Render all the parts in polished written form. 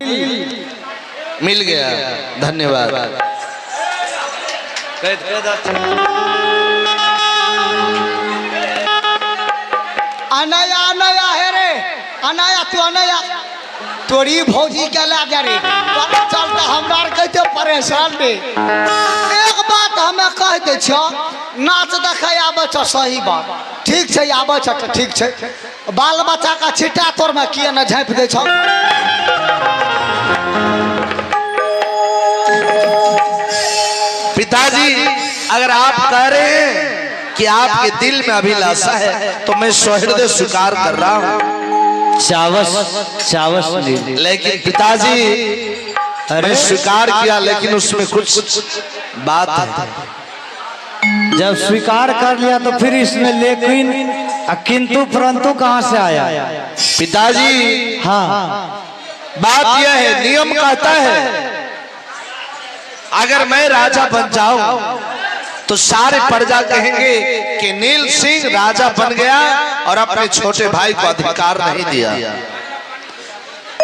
मिल गया, धन्यवाद। अनया अनया है रे, अनया तू अनया तोरी भौजी के ला जा रे। चलता हमरा कहते परेशान रे। एक बात हमें कह दे छो, नाच देखे आबे छ, सही बात ठीक छै, आबे छ त ठीक छै। बाल बच्चा का छिट्टा तोर में किए न झाँप दे छो। पिताजी, अगर आप कह रहे हैं कि आपके दिल में अभिलाषा है तो मैं सहृदय स्वीकार कर रहा हूँ। चावस लेकिन पिताजी, मैं स्वीकार किया, लेकिन उसमें कुछ बात है। जब स्वीकार कर लिया तो फिर इसमें लेकिन किंतु परंतु कहाँ से आया? पिताजी, हाँ, बात यह है, नियम कहता है अगर मैं राजा बन जाऊं तो सारे प्रजा कहेंगे कि नील सिंह राजा बन गया और अपने छोटे भाई को अधिकार नहीं दिया।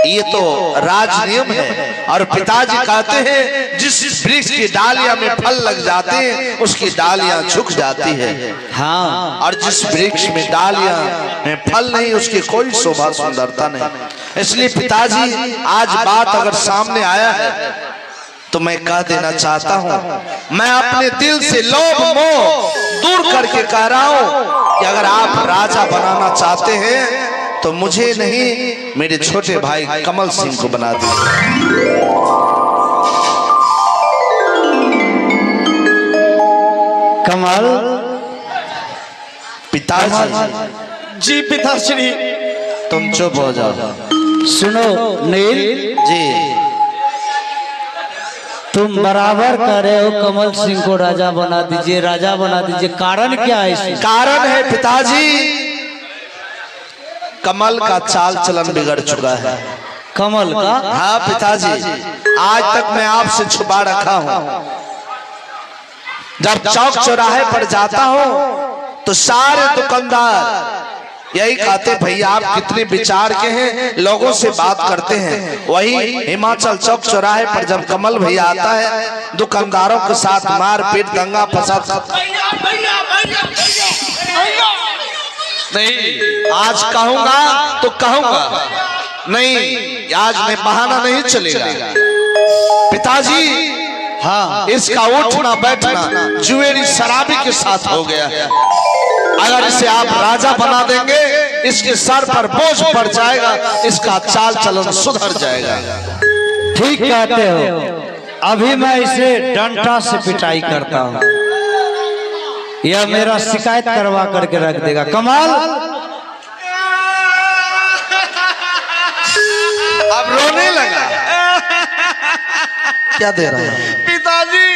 ये तो राज नियम है। और पिताजी कहते हैं जिस वृक्ष की डालियां में फल लग जाते हैं उसकी डालियां झुक जाती है। हाँ, और जिस वृक्ष में डालियां में फल नहीं उसकी कोई शोभा सुंदरता नहीं। इसलिए पिताजी, आज बात अगर सामने आया है तो मैं कह देना चाहता हूं, मैं अपने दिल से लोभ मोह दूर करके कह रहा हूं कि अगर आप राजा बनाना चाहते हैं तो मुझे नहीं, मेरे छोटे भाई कमल सिंह को बना दीजिए। कमल पिताजी जी पिताश्री, तुम चुप हो जाओ। सुनो नील जी, तुम बराबर कह रहे हो कमल सिंह को राजा बना दीजिए, राजा बना दीजिए। कारण क्या है इसमें? कारण है पिताजी, कमल का चाल चलन बिगड़ चुका है। कमल का? हाँ पिताजी, आज तक मैं आपसे छुपा रखा हूँ। जब चौक चौराहे पर जाता हूँ तो सारे दुकानदार यही कहते, भैया आप कितने विचार के हैं, लोगों से बात करते हैं। वही हिमाचल चौक चौराहे पर जब कमल भैया आता है, दुकानदारों के साथ मारपीट दंगा फसाद। नहीं, आज कहूंगा तो कहूंगा, नहीं आज में बहाना नहीं चलेगा। पिताजी, हाँ, इसका उठना बैठना जुएरी शराबी के साथ हो गया है। अगर इसे आप राजा बना देंगे, इसके सर पर बोझ पड़ जाएगा, इसका चाल चलन सुधर जाएगा। ठीक कहते हो। अभी मैं इसे डंडा से पिटाई करता हूँ, यह मेरा शिकायत करवा करके रख देगा। कमाल, अब रोने लगा। क्या दे रहा है? पिताजी,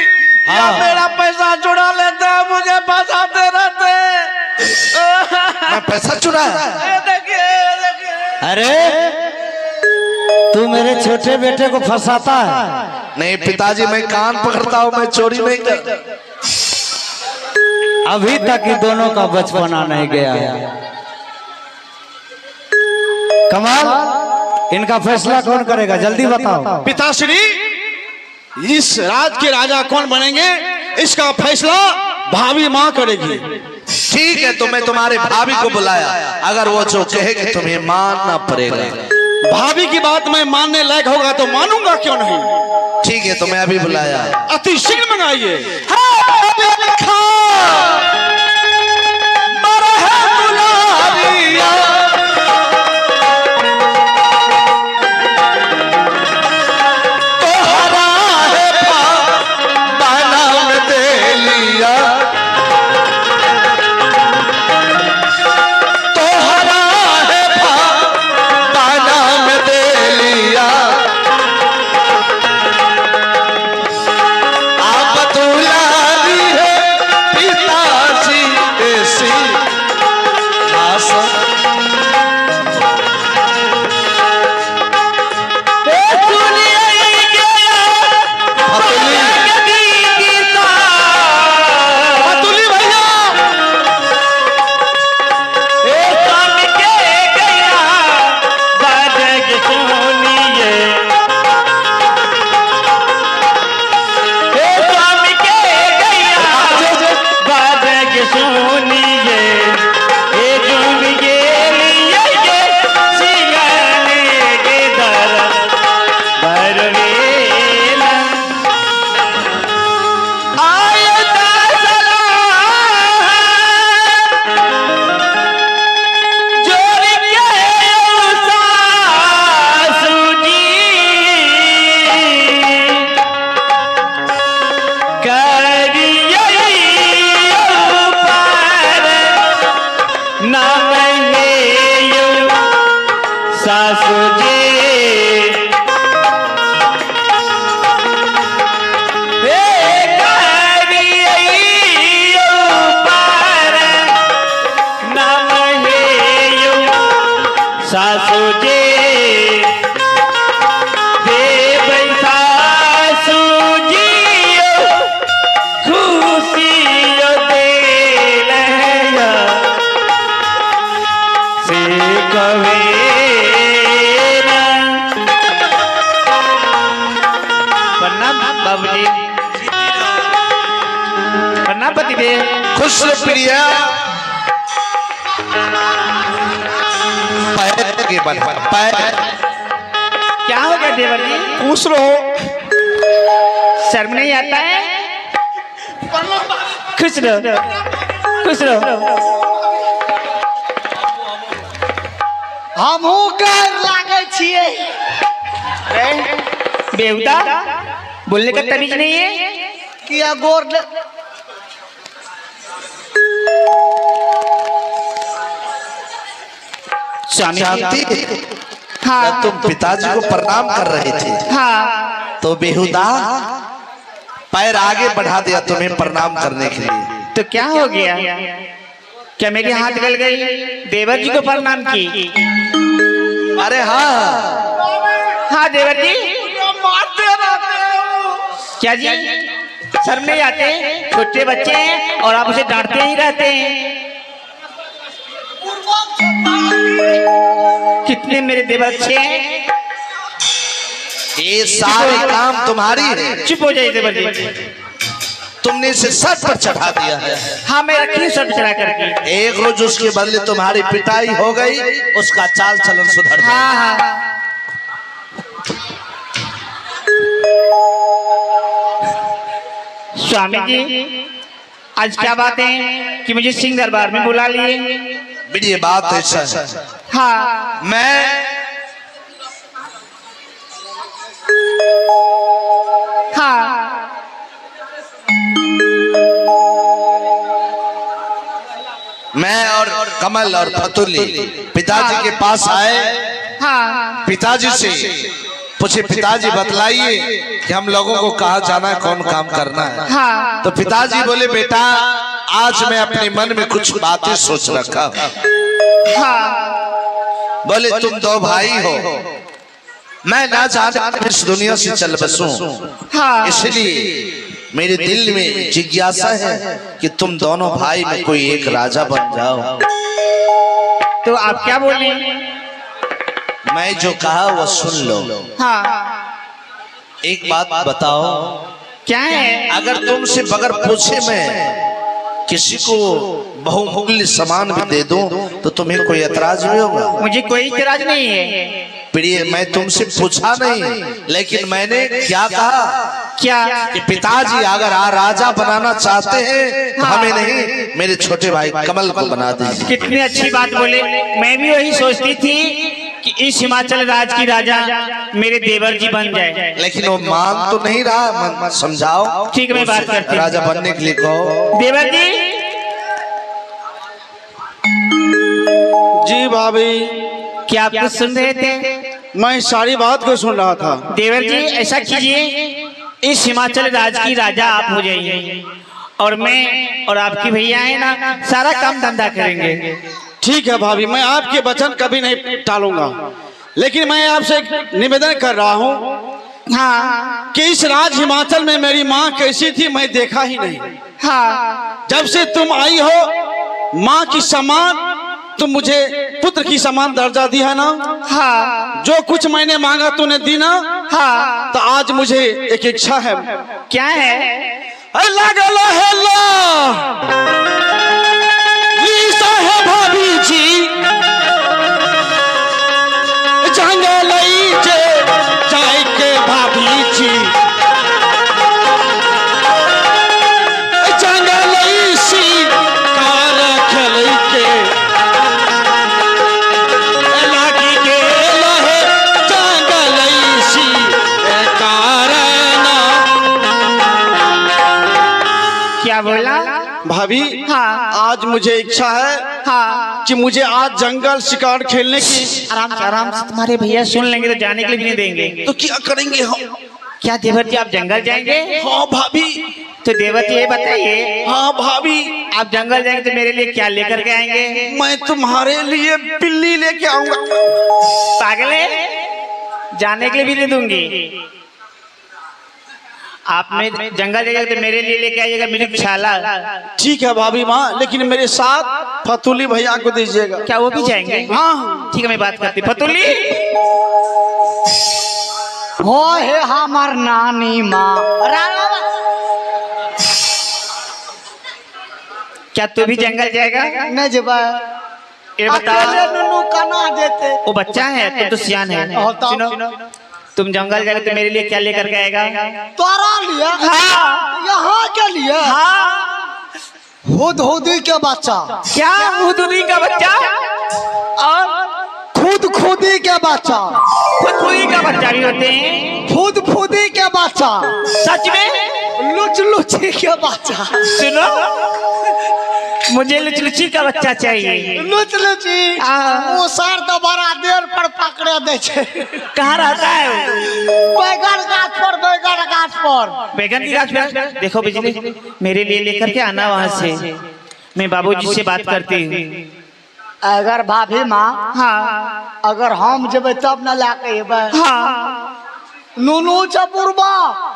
हाँ, मेरा पैसा चुरा लेते हैं, मुझे फंसाते रहते हैं। मैं पैसा चुराया? अरे तू मेरे छोटे बेटे को फंसाता है? नहीं पिताजी, मैं कान पकड़ता हूँ, मैं चोरी नहीं करता। अभी तक ही दोनों का बचपना नहीं गया है। कमाल, इनका फैसला कौन करेगा, जल्दी बताओ। पिताश्री, इस राज के राजा कौन बनेंगे, इसका फैसला भाभी माँ करेगी। ठीक है, तो मैं तुम्हारे भाभी को बुलाया, अगर वो जो कहेगी तुम्हें मानना पड़ेगा। भाभी की बात मैं मानने लायक होगा तो मानूंगा, क्यों नहीं। ठीक है, तो मैं अभी बुलाया। अति शीघ्र मंगाइए। आप दुलारी है पिता पतिदेव। खुश रहो प्रिया। पैर के बल पैर। क्या हो गया देवर जी? खुश रहो। शर्म नहीं आता है? खुश रहो, खुश रहो। हमहू गैर लागे छिए। बेहुदा, बोलने का तमीज नहीं है? किया गोर स्वामी शांति, हाँ तुम पिताजी को प्रणाम कर रहे थे हाँ, तो बेहुदा पैर आगे बढ़ा दिया तुम्हें प्रणाम करने के लिए। तो क्या हो गया? क्या मेरी हाथ गल गई? देवर जी को प्रणाम की? अरे हाँ हाँ देवर जी। क्या जी, शर्म नहीं आते? छोटे बच्चे हैं और आप उसे डांटते ही रहते हैं। कितने मेरे देवर अच्छे हैं। ये सारे काम तुम्हारी है। चुप हो जाइए देवर जी। तुमने इसे सर पर चढ़ा दिया है। हाँ मैं रखी सर चढ़ा करके। एक रोज उसके बदले तुम्हारी पिटाई हो गई, उसका चाल चलन सुधर गया। हाँ हाँ स्वामी जी, आज क्या बात है कि मुझे सिंह दरबार में बुला लिए? ये बात ऐसा है, हाँ मैं हाँ और कमल और फतुली पिताजी के पास आए। हाँ पिताजी से पूछे, पिताजी बतलाइए कि हम लोगों को कहाँ जाना है, कौन काम करना है। हाँ तो पिताजी बोले, बेटा आज मैं अपने मन में कुछ बातें सोच रखा हूं। हाँ बोले तुम दो भाई हो, मैं ना जाने इस दुनिया से चल बसूं, हाँ इसलिए मेरे दिल में जिज्ञासा है कि तुम दोनों भाई में कोई एक राजा बन जाओ। तो आप क्या बोले? मैं जो कहा वो सुन लो। हाँ एक बात बताओ, क्या है? अगर तुमसे बगैर पूछे मैं किसी को बहुमूल्य सामान भी दे दूं तो तुम्हें कोई एतराज भी होगा? मुझे कोई इतराज नहीं है। प्रिय, मैं तुमसे पूछा नहीं, लेकिन मैंने क्या कहा क्या? कि पिताजी अगर राजा बनाना चाहते हैं तो हमें नहीं, मेरे छोटे भाई कमल को बना दीजिए। कितनी अच्छी बात बोले। मैं भी वही सोचती थी कि इस हिमाचल राज की राजा मेरे देवर जी बन जाए, लेकिन वो मान तो नहीं रहा। समझाओ। ठीक है, मैं बात करती हूँ। राजा बनने के लिए कहो। देवर जी। जी भाभी, क्या आप कुछ सुन रहे थे? मैं सारी बात को सुन रहा था। देवर जी ऐसा कीजिए, इस हिमाचल राज की राजा आप हो जाइए और मैं और आपकी भैया है ना सारा काम धंधा करेंगे। ठीक है भाभी, मैं आपके वचन कभी नहीं टालूंगा, लेकिन मैं आपसे एक निवेदन कर रहा हूँ हाँ कि इस राज हिमाचल में मेरी माँ कैसी थी मैं देखा ही नहीं। हाँ जब से तुम आई हो माँ की समान, तुम मुझे पुत्र की समान दर्जा दी है ना। हाँ जो कुछ मैंने मांगा तूने दी ना। हाँ तो आज मुझे एक इच्छा है। क्या है? है भाभी जी जंगल जाए के भाभी जी जंगल सी कार खेल के लागी के लहे जंगल सी कार क्या बोला भाभी? हाँ आज मुझे इच्छा है हाँ कि मुझे आज जंगल शिकार खेलने की। आराम से तुम्हारे भैया सुन लेंगे तो जाने के लिए भी नहीं देंगे। तो क्या करेंगे हम? क्या देवर जी आप जंगल जाएंगे? हाँ भाभी। तो देवर जी ये बताइए, हाँ भाभी, आप जंगल जाएंगे तो मेरे लिए क्या लेकर के आएंगे? मैं तुम्हारे लिए बिल्ली लेके आऊंगा। पागल है, जाने के लिए भी नहीं दूंगी। आप में जंगल जाएगा तो मेरे लिए लेके आइएगा मेरी छाला। ठीक है भाभी माँ, लेकिन मेरे साथ फतुली भैया को दीजिएगा। क्या वो भी जाएंगे? हाँ ठीक है, मैं बात करती। फतुली हो हे हमार नानी माँ। क्या तू भी जंगल जाएगा? नहीं जेबा। ये बता, अकेले नुनू कना जेते। वो बच्चा है, तू तो सियान है। सुनो, तुम जंगल जाएगा तो मेरे लिए क्या लेकर के आएगा? तोरा लिए? हाँ। यहाँ के लिए? हाँ। हुदहुदी के बच्चा। क्या हुदहुदी का बच्चा? और खुदी के बच्चा। खुदी का बच्चा भी होते हैं? फुदी के बच्चा। सच में? लुची के बच्चा। सुनो, मुझे लुची का बच्चा चाहिए। लुची वो सर तो बड़ा देर पर पकड़े दे छे। कहाँ रहता है? बैगन गाछ पर। बैगन की गाछ पर? देखो बिजली, मेरे लिए लेकर के आना वहाँ से, मैं बाबूजी से बात करती हूँ। अगर भाभी माँ, हाँ अगर हम जेबे तब न लाके एबे। हाँ नुनू चपुरबा।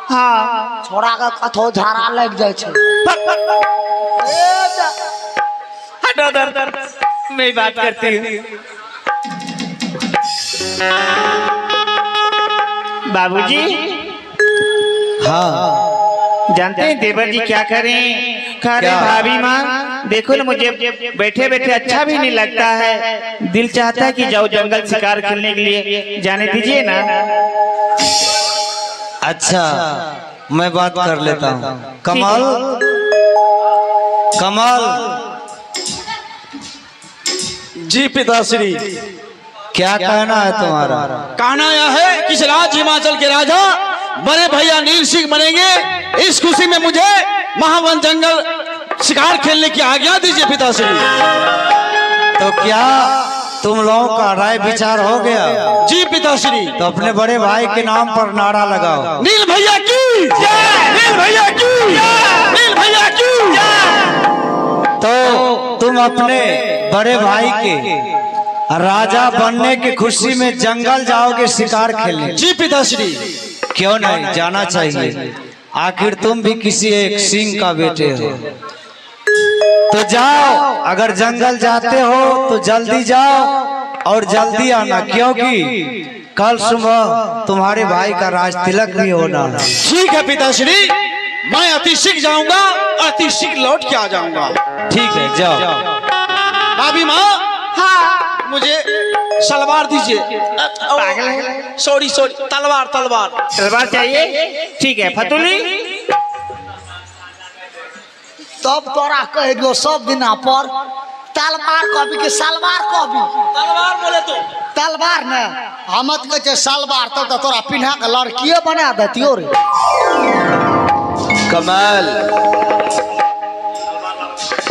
हाँ। छोड़ा का कथो झाड़ा लग जाए छे। हटो दर, मैं बात करती हूँ। बाबूजी। हाँ जानते हैं देवर जी क्या करें? कह रहे भाभी माँ देखो ना, मुझे बैठे बैठे अच्छा भी नहीं लगता है, दिल चाहता है कि जाओ जंगल शिकार खेलने के लिए, जाने दीजिए ना। अच्छा, मैं बात कर लेता हूँ। कमाल, जी पिताश्री। क्या कहना है तुम्हारा? कहना यह है कि इस राज्य हिमाचल के राजा बड़े भैया नील सिंह बनेंगे। इस खुशी में मुझे महावन जंगल शिकार खेलने की आज्ञा दीजिए पिताश्री। तो क्या तुम लोगों का राय विचार हो गया? जी पिताश्री। तो अपने बड़े भाई के नाम पर नारा लगाओ। नील भैया की, नील भैया की, नील भैया की। तो तुम अपने बड़े भाई के राजा बनने की खुशी में जंगल जाओगे शिकार खेलने? जी पिताश्री। क्यों नहीं, जाना चाहिए। आखिर तुम भी किसी एक सिंह का बेटे हो। तो जाओ, अगर जंगल जाते हो तो जल्दी जाओ और जल्दी आना, क्योंकि कल सुबह तुम्हारे भाई का राज तिलक भी होना है। ठीक है पिताश्री, मैं अति शीघ्र जाऊंगा, अति शीघ्र लौट के आ जाऊंगा। ठीक है, जाओ। भाभी माँ, हाँ मुझे सलवार दीजिए। सॉरी, तलवार चाहिए? ठीक है फतुली। तब तोरा कह दियो सब दिना पर तलवार कभी के सलवार कभी। तलवार बोले तो तलवार ने हम कहे सलवार, तब तो तोरा पिन्हा के लड़किए बना देतियो रे। कमाल,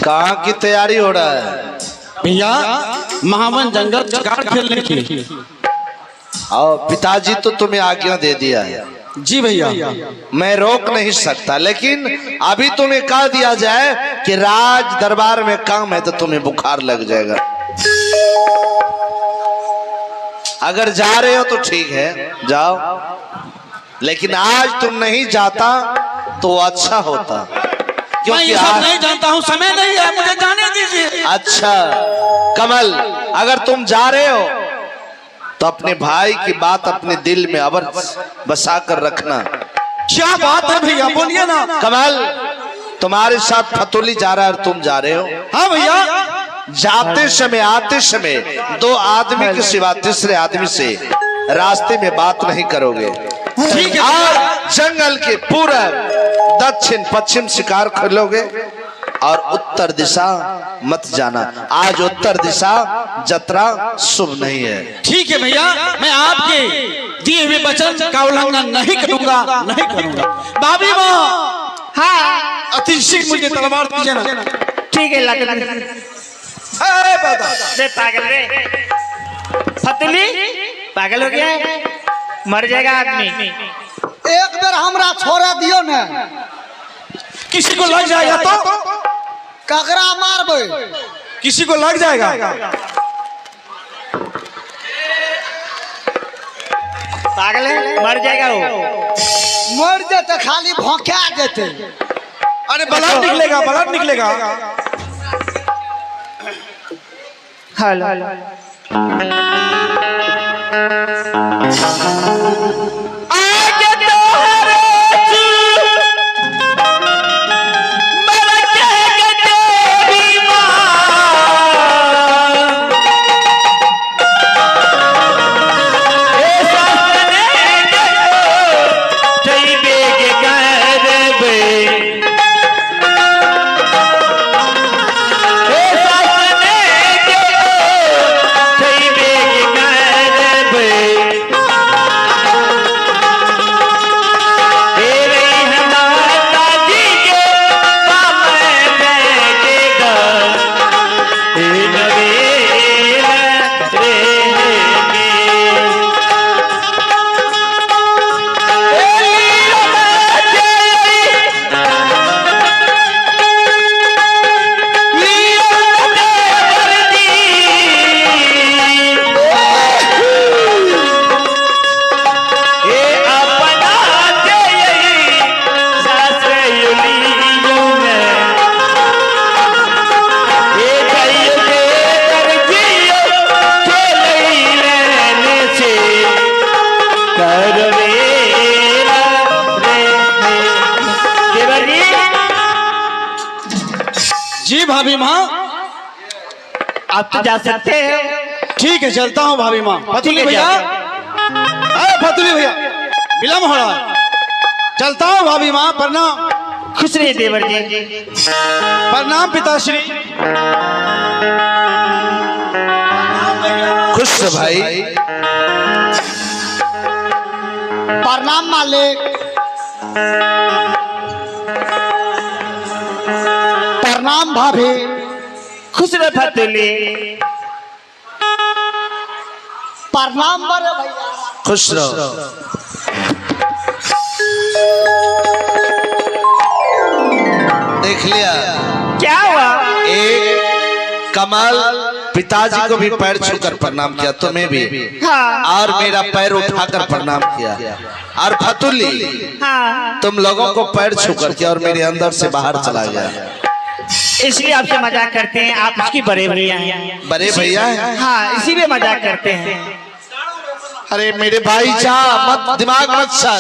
कहाँ की तैयारी हो रहा है? भैया महावन जंगल शिकार खेलने की। और पिताजी तो तुम्हें आज्ञा दे दिया है। जी भैया। मैं रोक नहीं सकता, लेकिन अभी तुम्हें कह दिया जाए कि राज दरबार में काम है तो तुम्हें बुखार लग जाएगा। अगर जा रहे हो तो ठीक है, जाओ, लेकिन आज तुम नहीं जाता तो अच्छा होता, मैं ये सब नहीं जानता हूँ, समय नहीं है, मुझे जाने दीजिए। अच्छा कमल, अगर तुम जा रहे हो तो अपने भाई की बात अपने दिल में अवश्य बसा कर रखना। क्या बात है भैया, बोलिए ना। कमल, तुम्हारे साथ फतुली जा रहा है और तुम जा रहे हो। हाँ भैया। जाते समय आते समय दो आदमी के सिवा तीसरे आदमी से रास्ते में बात नहीं करोगे। ठीक है। और जंगल के पूरब दक्षिण पश्चिम शिकार खेलोगे और उत्तर दिशा मत जाना। आज उत्तर दिशा जतरा शुभ नहीं है। ठीक है भैया, मैं आपके दिए हुए वचन का उल्लंघन नहीं करूंगा, नहीं करूंगा। भाभी माँ, हाँ अति शीघ्र मुझे तलवार दीजिए ना। ठीक है, पागल रे फतुली, पागल हो गया है, मर जाएगा आदमी। एक बेर हमरा छोड़ा दियो ना। किसी को लग जाएगा तो ककरा मारबे? किसी को लग जाएगा। पागल है, मर जाएगा वो। मर जाते खाली भौंका देते। अरे ब्लड निकलेगा, ब्लड निकलेगा। हेलो जी भाभी माँ, आप तो जा सकते हैं। ठीक है चलता हूँ भाभी माँ। फतुली भैया, अरे फतुली भैया, विलम्ब हो रहा है, चलता हूँ भाभी माँ। प्रणाम। खुश रहिए देवर जी। प्रणाम पिताश्री। खुश रहो भाई। प्रणाम मालिक। प्रणाम भाभी। खुश रहे फतुली। प्रणाम बड़े भैया। खुश रहो। देख लिया क्या हुआ? एक कमाल पिताजी को भी पैर छूकर प्रणाम किया, तुम्हें भी, हाँ और मेरा पैर उठाकर प्रणाम किया। और फतुली, हाँ, तुम लोगों को पैर छूकर किया और मेरे अंदर से बाहर चला गया। इसलिए आपसे मजाक करते हैं। आप उसकी बड़े भैया हैं। बड़े भैया हैं? हाँ, इसीलिए मजाक करते हैं। अरे मेरे भाई जा, मत दिमाग मत सर।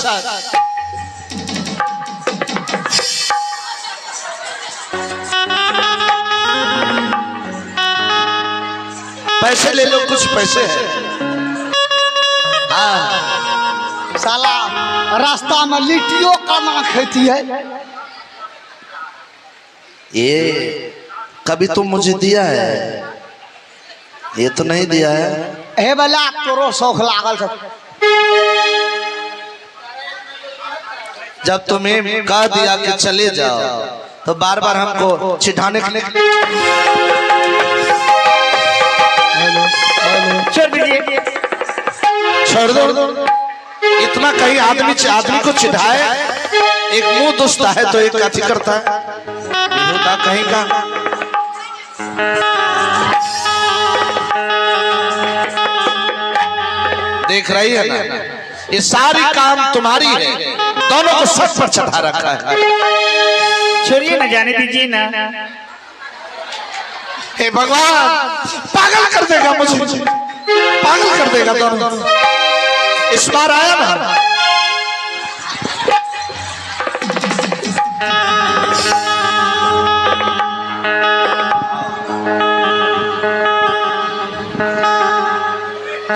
पैसे ले लो, कुछ पैसे हैं। हाँ, साला रास्ता में लिट्टियों का ना खेती है। ये कभी तुम मुझे दिया है? ये तो नहीं दिया है। हे भला तोरो शौक लागल सब। जब तुम्हें कह दिया कि चले जाओ तो बार बार हमको चिढ़ाने के लिए। छोड़ दीजिए। छोड़ दो। इतना कहीं आदमी को चिढ़ाए, एक मुंह दुखता है तो एक काठी करता है। बेहुदा कहीं का। देख रही है ना, ये सारी काम तुम्हारी है, दोनों को सच पर चढ़ा रखा है। छोड़िए ना, जाने दीजिए ना। हे भगवान, पागल कर देगा मुझे, पागल कर देगा दोनों। इस बार आया ना,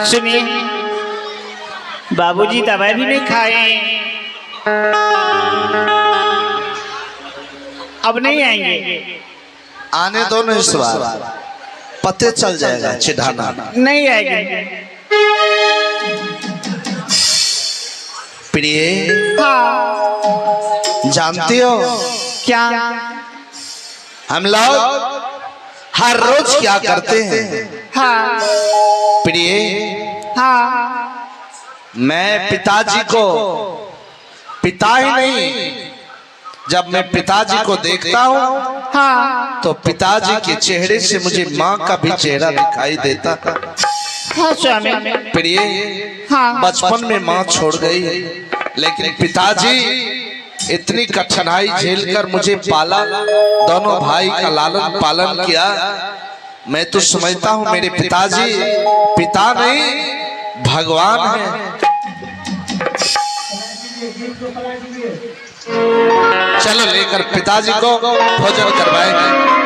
सुनिए, बाबूजी दवाई भी नहीं खाए, अब नहीं आएंगे। आने दो ना, इस बार पते चल जाएगा चिढ़ाना। नहीं आएंगे। प्रिय, हाँ, जानती हो क्या? हम लोग हर रोज क्या करते हैं? हाँ, प्रिय, हाँ, मैं पिताजी को, पिता ही नहीं, जब मैं पिताजी को देखता हूँ हाँ, तो पिताजी के चेहरे से मुझे माँ का भी चेहरा दिखाई देता था। हाँ स्वामी। प्रिय, हाँ, बचपन में माँ छोड़ गई, लेकिन पिताजी इतनी कठिनाई झेलकर मुझे पाला, दोनों भाई का लालन पालन किया। मैं तो समझता हूँ मेरे पिताजी पिता नहीं भगवान है। चलो लेकर पिताजी को भोजन करवाएंगे।